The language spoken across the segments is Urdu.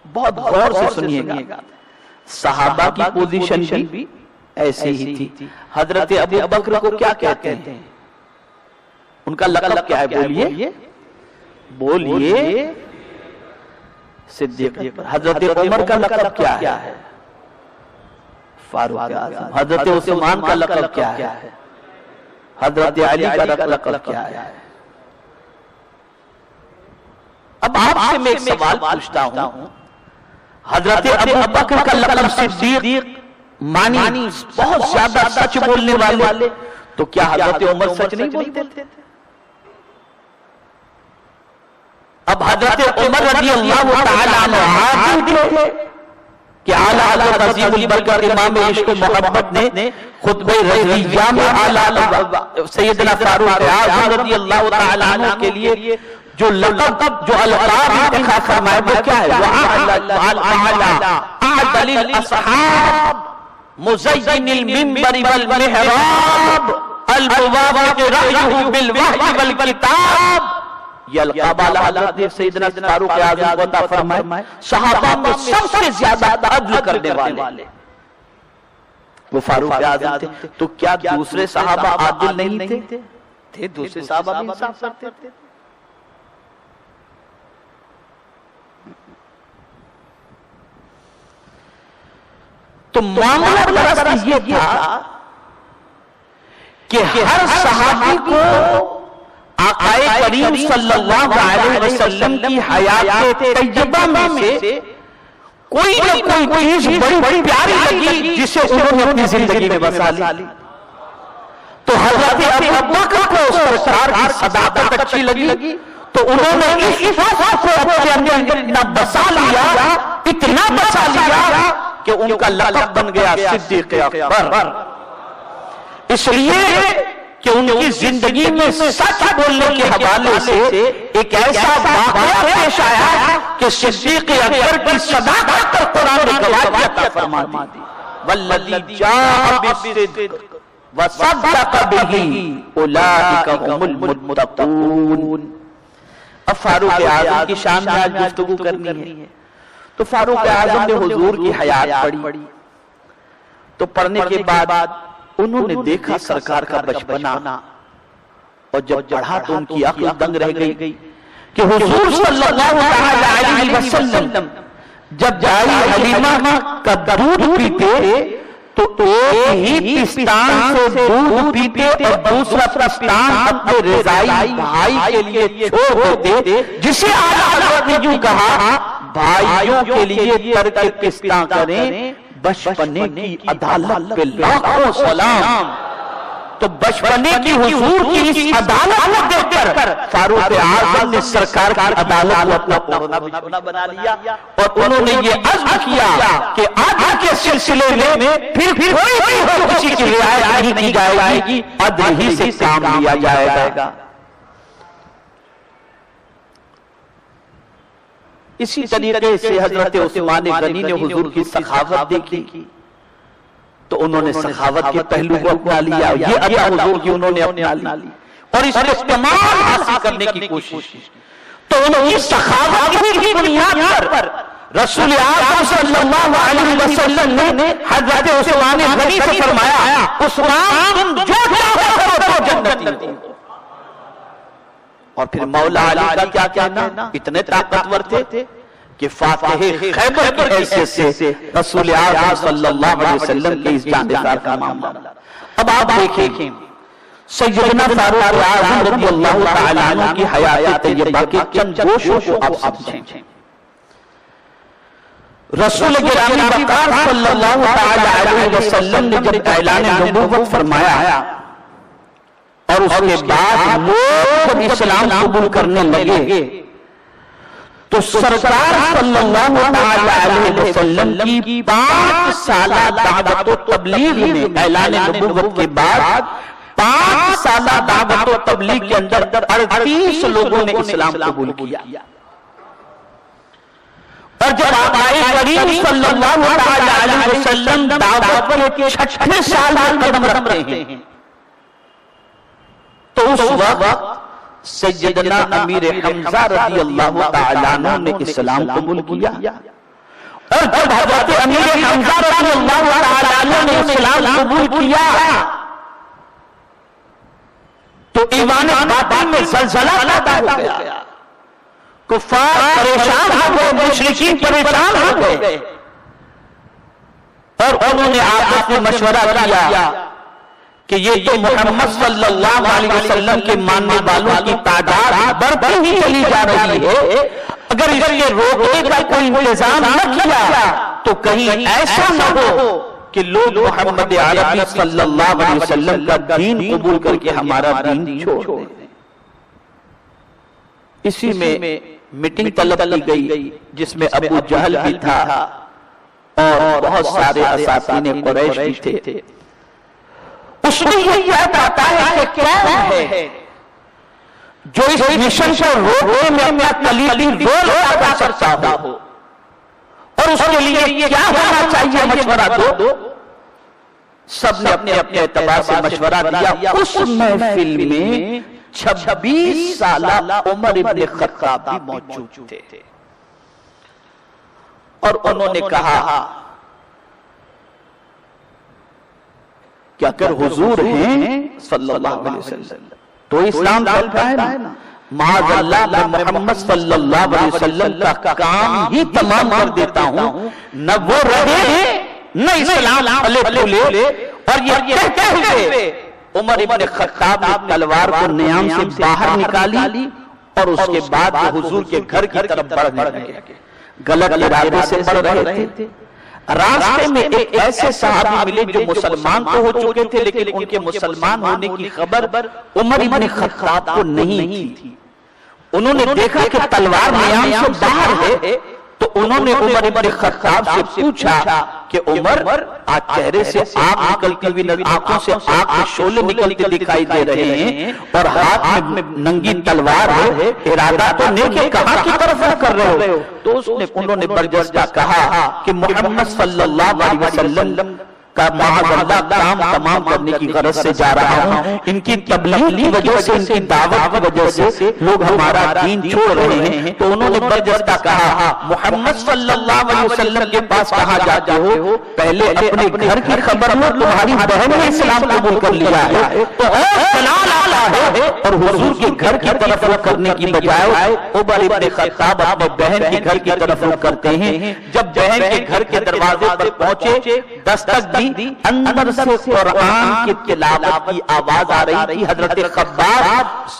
بہت غور سے سنیے گا. صحابہ کی پوزیشن بھی ایسی ہی تھی. حضرت ابو بکر کو کیا کہتے ہیں؟ ان کا لقب کیا ہے؟ بولیے صدیق. حضرت عمر کا لقب کیا ہے؟ فاروق اعظم. حضرت عثمان کا لقب کیا ہے؟ حضرت علی کا لقب کیا ہے؟ اب آپ سے میں ایک سوال پوچھتا ہوں. حضرت ابو بکر کا لقب صدیق مانی بہت زیادہ سچ بولنے والے، تو کیا حضرت عمر سچ نہیں بولتے تھے؟ اب حضرت عمر رضی اللہ تعالیٰ عنہ عادل تھے کہ اعلیٰ حضرت عظیم البرکت امام عشق و محبت نے خطبہ رضیہ میں اعلیٰ سیدنا فاروق اعظم رضی اللہ تعالیٰ عنہ کے لیے جو لقب جو القاب انتخاب فرمائے وہ کیا ہے؟ اعدل الاصحاب مزین المنبر والمحراب البواب رأیہ بالوحی والکتاب. یہ القاب حضرت سیدنا فاروق اعظم کو عطا فرمائے. صحابہ میں سب سے زیادہ عدل کرنے والے وہ فاروق اعظم تھے. تو کیا دوسرے صحابہ عادل نہیں تھے؟ تھے. دوسرے صحابہ بھی انصاف کرتے تھے. تو معاملہ دراصل یہ تھا کہ ہر صحابی کو آقا کریم صلی اللہ علیہ وسلم کی حیات طیبہ میں سے کوئی نہ کوئی چیز بڑی پیاری لگی جسے انہوں نے اپنی زندگی میں بسا لی. تو حضرت ابو بکر کو سرکار کی صداقت اچھی لگی تو انہوں نے اس صفات کو اپنے اندر اتنا بسا لیا کہ ان کا لقب بن گیا صدیق اکبر. اس لیے کہ ان کی زندگی میں سچ بولنے کے حوالے سے ایک ایسا واقعہ پیش آیا کہ صدیق اکبر کی صداقت پر قرآن نے گواہی عطا فرما دی. والذی جاء بالصدق وصدق بہ اولئک هم المتقون. اب فاروق اعظم کی شان میں آج گفتگو کرنی ہے. تو فاروق اعظم نے حضور کی حیات پڑھی. تو پڑھنے کے بعد انہوں نے دیکھا سرکار کا بچپنا، اور جب پڑھا تو ان کی عقل دنگ رہ گئی کہ حضور صلی اللہ علیہ وسلم جب جاری حلیمہ کا دودھ پیتے تو ایک ہی پستان سے دودھ پیتے اور دوسرا پستان اپنے رضائی بھائی کے لیے چھوڑ دیتے، جسے اعلیٰ حضرت نے یوں کہا بھائیوں کے لیے ترک پستان کریں، بچپنے کی عدالت پہ لاکھوں سلام. تو بچپنے کی حضور کی اس عدالت کو دیکھ کر فاروق اعظم نے سرکار کی عدالت کو اپنا پورنا بچھونا بنا لیا، اور انہوں نے یہ عزم کیا کہ عدل کے سلسلے میں پھر کوئی بھی ہو کسی کی رعایت نہیں جائے گی، عدل ہی سے کام لیا جائے گا. اسی طریقے سے حضرت عثمان غنی نے حضور کی سخاوت دیکھی تو انہوں نے سخاوت کے پہلو کو اپنا لیا. یہ عطا حضور کی انہوں نے اپنا لی اور اس کو کمال حاصل کرنے کی کوشش کی. تو انہوں نے سخاوت کی بنیاد پر رسول اعظم صلی اللہ علیہ وسلم نے حضرت عثمان غنی سے فرمایا عثمان تم جو چاہو کرو جنتی ہو. اور پھر مولا علی کا کیا کہنا، اتنے طاقتور تھے کہ فاتح خیبر کی حیثیت سے رسول اعظم صلی اللہ علیہ وسلم کے اس جاندار کا معاملہ. اب آپ دیکھیں سیدنا فاروق اعظم رضی اللہ تعالیٰ عنہ کی حیات طیبہ کے چند گوشوں کو آپ سمجھیں. رسول گرامی وقار صلی اللہ تعالیٰ علیہ وسلم نے جب اعلان نبوت فرمایا اور اس کے بعد لوگ اسلام قبول کرنے لگے تو سرکار صلی اللہ علیہ وسلم کی 5 سالہ دعوت و تبلیغ میں اعلان نبوت کے بعد 5 سالہ دعوت و تبلیغ کے اندر 38 لوگوں نے اسلام قبول کیا. اور جب آقائے کریم صلی اللہ علیہ وسلم دعوت کے 6 سال میں قدم رکھتے ہیں تو اس وقت سیدنا امیر حمزہ رضی اللہ تعالیٰ عنہ نے اسلام قبول کیا اور جب حضرت امیر حمزہ رضی اللہ تعالیٰ عنہ نے اسلام قبول کیا تو ایمان باطن میں زلزلہ پیدا ہو گیا، کفار پریشان ہو گئے، مشرکین پریشان ہو گئے، اور انہوں نے آپس میں مشورہ کیا کہ یہ تو محمد صلی اللہ علیہ وسلم کے ماننے والوں کی تعداد بڑھتی ہی چلی جا رہی ہے، اگر اس کے روکنے کا کوئی انتظام نہ کیا تو کہیں ایسا نہ ہو کہ لوگ محمد عربی صلی اللہ علیہ وسلم کا دین قبول کر کے ہمارا دین چھوڑ دیں۔ اسی میں میٹنگ طلب کی گئی جس میں ابو جہل بھی تھا اور بہت سارے اساطین قریش بھی تھے۔ اس میں یہ یاد آتا ہے کہ کون ہے جو اس مشن کو روکنے میں اپنا کلیدی رول ادا کر سکتا ہو، اور اس کے لیے کیا ہونا چاہیے مشورہ دو۔ سب نے اپنے اپنے اعتبار سے مشورہ دیا۔ اس محفل میں 26 سالہ عمر ابن خطاب بھی موجود تھے، اور انہوں نے کہا کہ اگر حضور ہیں صلی اللہ علیہ وسلم تو اسلام چلتا ہے نا، معاذ اللہ میں محمد صلی اللہ علیہ وسلم کا کام ہی تمام کر دیتا ہوں، نہ وہ رہے نہ اسلام پھلے پھولے۔ اور یہ کہتے ہوئے عمر ابن خطاب نے تلوار کو نیام سے باہر نکالی اور اس کے بعد وہ حضور کے گھر کی طرف بڑھنے لگے، غلط ارادے سے بڑھ رہے تھے۔ راستے میں ایک ایسے صحابی ملے جو مسلمان تو ہو چکے تھے لیکن ان کے مسلمان ہونے کی خبر عمر ابن خطاب کو نہیں تھی۔ انہوں نے دیکھا کہ تلوار نیام سے باہر ہے تو انہوں نے عمر ابن خطاب سے پوچھا کہ عمر آج چہرے سے آگ نکلتی ہوئی، آنکھوں سے آگ کے شعلے نکلتے دکھائی دے رہے ہیں اور ہاتھ میں ننگی تلوار ہے، ارادہ تو نیک ہے، کہاں کی طرف کر رہے ہو؟ تو انہوں نے برجستہ کہا کہ محمد صلی اللہ علیہ وسلم کا معاذ اللہ کام تمام کرنے کی غرض سے جا رہا ہوں، ان کی تبلیغ کی وجہ سے، ان کی دعوت کی وجہ سے لوگ ہمارا دین چھوڑ رہے ہیں۔ تو انہوں نے برجستہ کہا محمد صلی اللہ علیہ وسلم کے پاس کہاں جاتے ہو؟ پہلے اپنے گھر کی خبر لو، تمہاری بہن نے اسلام قبول کر لیا ہے تو اور سلام آتا ہے، اور حضور کے گھر کی طرف رخ کرنے کی بجائے عمر ابن خطاب اپنے بہن کے گھر کی طرف رخ کرتے ہیں۔ جب بہن کے گھر کے دروازے پر پہنچے، دستک اندر سے قرآن کی تلاوت کی آواز آ رہی تھی۔ حضرت خباب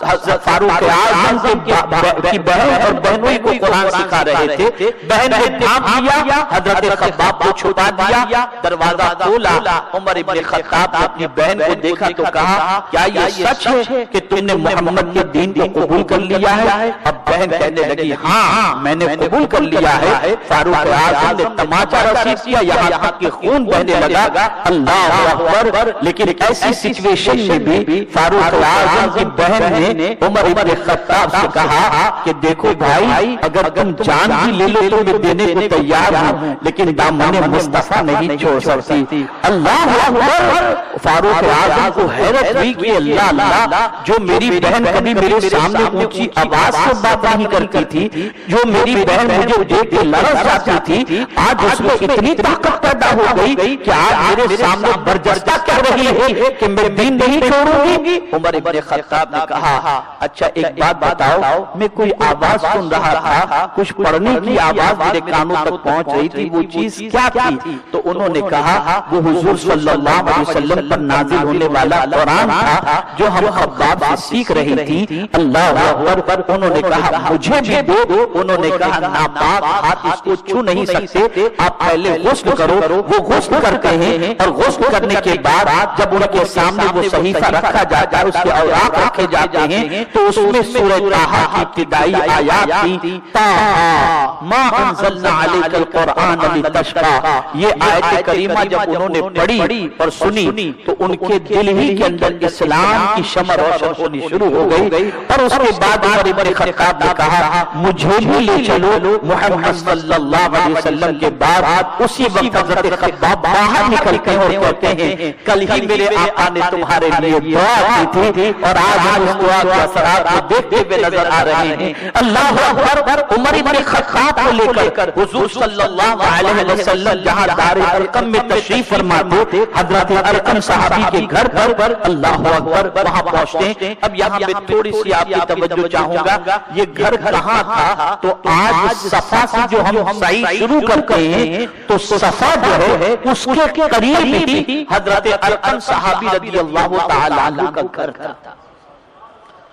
حضرت فاروق اعظم کی بہن اور بہنوں کو قرآن سکھا رہے تھے۔ بہن نے ڈھانپ لیا، حضرت خباب کو چھپا دیا، دروازہ کھولا۔ عمر ابن خطاب نے اپنی بہن کو دیکھا تو کہا کیا یہ سچ ہے کہ تم نے محمد کے دین کو قبول کر لیا ہے؟ اب بہن کہنے لگی ہاں میں نے قبول کر لیا ہے۔ فاروق اعظم نے تماچا رسید کیا، یہاں تک کہ خون بہنے لگا۔ اللہ اکبر! لیکن ایسی سچویشن میں بھی فاروق اعظم کی بہن نے عمر ابن خطاب سے کہا کہ دیکھو بھائی، اگر تم جان بھی لے لو تو میں دینے کو تیار ہوں، لیکن دامن مصطفیٰ نہیں چھوڑ سکتی۔ اللہ اکبر! فاروق اعظم کو حیرت ہوئی کہ اللہ، جو میری بہن کبھی میرے سامنے اونچی آواز سے بات نہیں کرتی تھی، جو میری بہن مجھے دیکھ کے لرز جاتی تھی، آج اس میں اتنی طاقت پیدا ہو گئی کہ آج میرے سامنے برجستہ کہہ رہی ہے کہ میں دین نہیں چھوڑوں گی۔ عمر ابن خطاب نے کہا اچھا ایک بات بتاؤ، میں کوئی آواز سن رہا تھا، کچھ پڑھنے کی آواز میرے کانوں تک پہنچ رہی تھی، وہ چیز کیا تھی؟ تو انہوں نے کہا وہ حضور صلی اللہ علیہ وسلم پر نازل ہونے والا قرآن تھا جو ہم خباب سے سیکھ رہی تھی۔ اللہ اکبر! انہوں نے کہا مجھے بھی دو۔ انہوں نے کہا ناپاک ہاتھ اس کو چھو نہیں سکتے، آپ پہلے غسل کرو۔ وہ غسل کرتے ہیں اور غسل کرنے کے بعد جب ان کے سامنے وہ صحیفہ رکھا جاتا ہے، اس کے اوراق رکھے جاتے ہیں تو اس میں سورہ طٰہٰ کی ابتدائی آیات تھی، طٰہٰ ما انزلنا علیک القرآن لتشقیٰ۔ یہ آیت کریمہ جب انہوں نے پڑھی اور سنی تو ان کے دل ہی کے اندر اسلام کی شمع روشن ہونی شروع ہو گئی۔ اور اس کے بعد عمر ابن خطاب نے کہا مجھے بھی لے چلو۔ محمد صلی اللہ علیہ وسلم کے بعد اسی وقت حضرت خباب باہر نکلتے ہیں اور کہتے ہیں کل ہی میرے آقا نے تمہارے لیے دعا کی تھی اور آج ہم اس دعا کے اثرات کو دیکھتے ہوئے نظر آ رہے ہیں۔ اللہ اکبر۔ عمر بن خطاب کو لے کر حضور صلی اللہ علیہ وسلم جہاں دار ارقم میں تشریف فرما تھے، حضرت ارقم صحابی کے گھر پر، اللہ اکبر، وہاں پہنچتے ہیں۔ اب یہاں پہ تھوڑی سی آپ کی توجہ چاہوں گا، یہ گھر کہاں تھا؟ تو آج صفا سے جو ہم سعی شروع کرتے ہیں تو صفا جو ہے اس کے قریب ہی حضرت ارقم صحابی رضی اللہ تعالی عنہ کا گھر تھا۔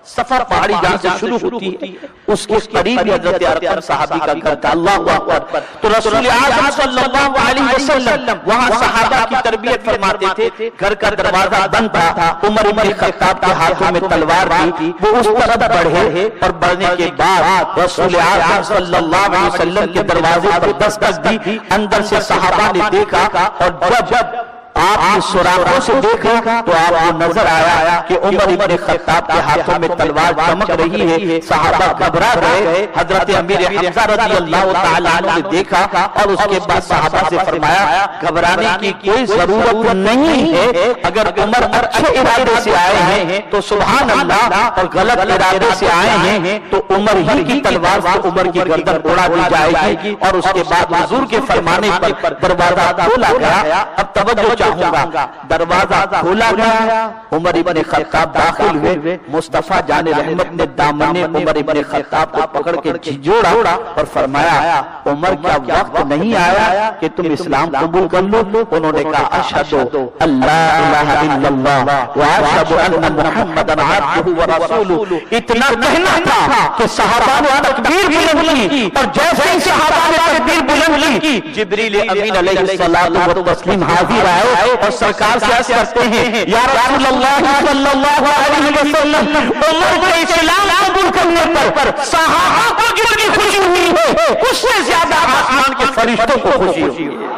صفا پہاڑی جہاں سے شروع ہوتی ہے اس کے قریب ہی حضرت ارقم صحابی کا گھر تھا۔ اللہ اکبر۔ تو رسول اعظم صلی اللہ علیہ وسلم وہاں صحابہ کی تربیت فرماتے تھے۔ گھر کا دروازہ بند تھا، عمر بن خطاب کے ہاتھوں میں تلوار تھی، وہ اس طرف بڑھے اور بڑھنے کے بعد رسول اعظم صلی اللہ علیہ وسلم کے دروازے پر دستک دی۔ اندر سے صحابہ نے دیکھا اور جب آپ نے سوراخوں سے دیکھا تو آپ کو نظر آیا کہ عمر بن خطاب کے ہاتھوں میں تلوار چمک رہی ہے۔ صحابہ گھبرا گئے۔ حضرت امیر حمزہ رضی اللہ تعالی عنہ نے دیکھا اور اس کے بعد صحابہ سے فرمایا گھبرانے کی کوئی ضرورت نہیں ہے، اگر عمر اچھے ارادے سے آئے ہیں تو سبحان اللہ، اور غلط ارادے سے آئے ہیں تو عمر ہی کی تلوار سے عمر کی گردن اڑا دی جائے گی۔ اور اس کے بعد حضور کے فرمانے پر دروازہ کھولا گیا۔ اب توجہ چاہوں گا، دروازہ کھولا گیا، عمر ابن خطاب داخل ہوئے۔ مصطفیٰ جان رحمت نے دامن عمر ابن خطاب کو پکڑ کے جھنجھوڑا اور فرمایا عمر کیا وقت نہیں آیا کہ تم اسلام قبول کر لو؟ انہوں نے کہا اشہد اللہ الہ الا اللہ واشہد ان محمدا عبدہ ورسولہ۔ اتنا کہنا تھا کہ صحابہ نے تکبیر بلند کی، اور جیسے ہی صحابہ نے تکبیر بلند کی جبریل امین علیہ الصلوۃ والتسلیم حاضر آئے اور سرکار سے عرض کرتے ہیں یا رسول اللہ صلی اللہ علیہ وسلم، عمر کے اسلام قبول کرنے پر صحابہ کو جتنی خوشی ہوئی ہے اس سے زیادہ آسمان کے فرشتوں کو خوشی ہوئی ہے۔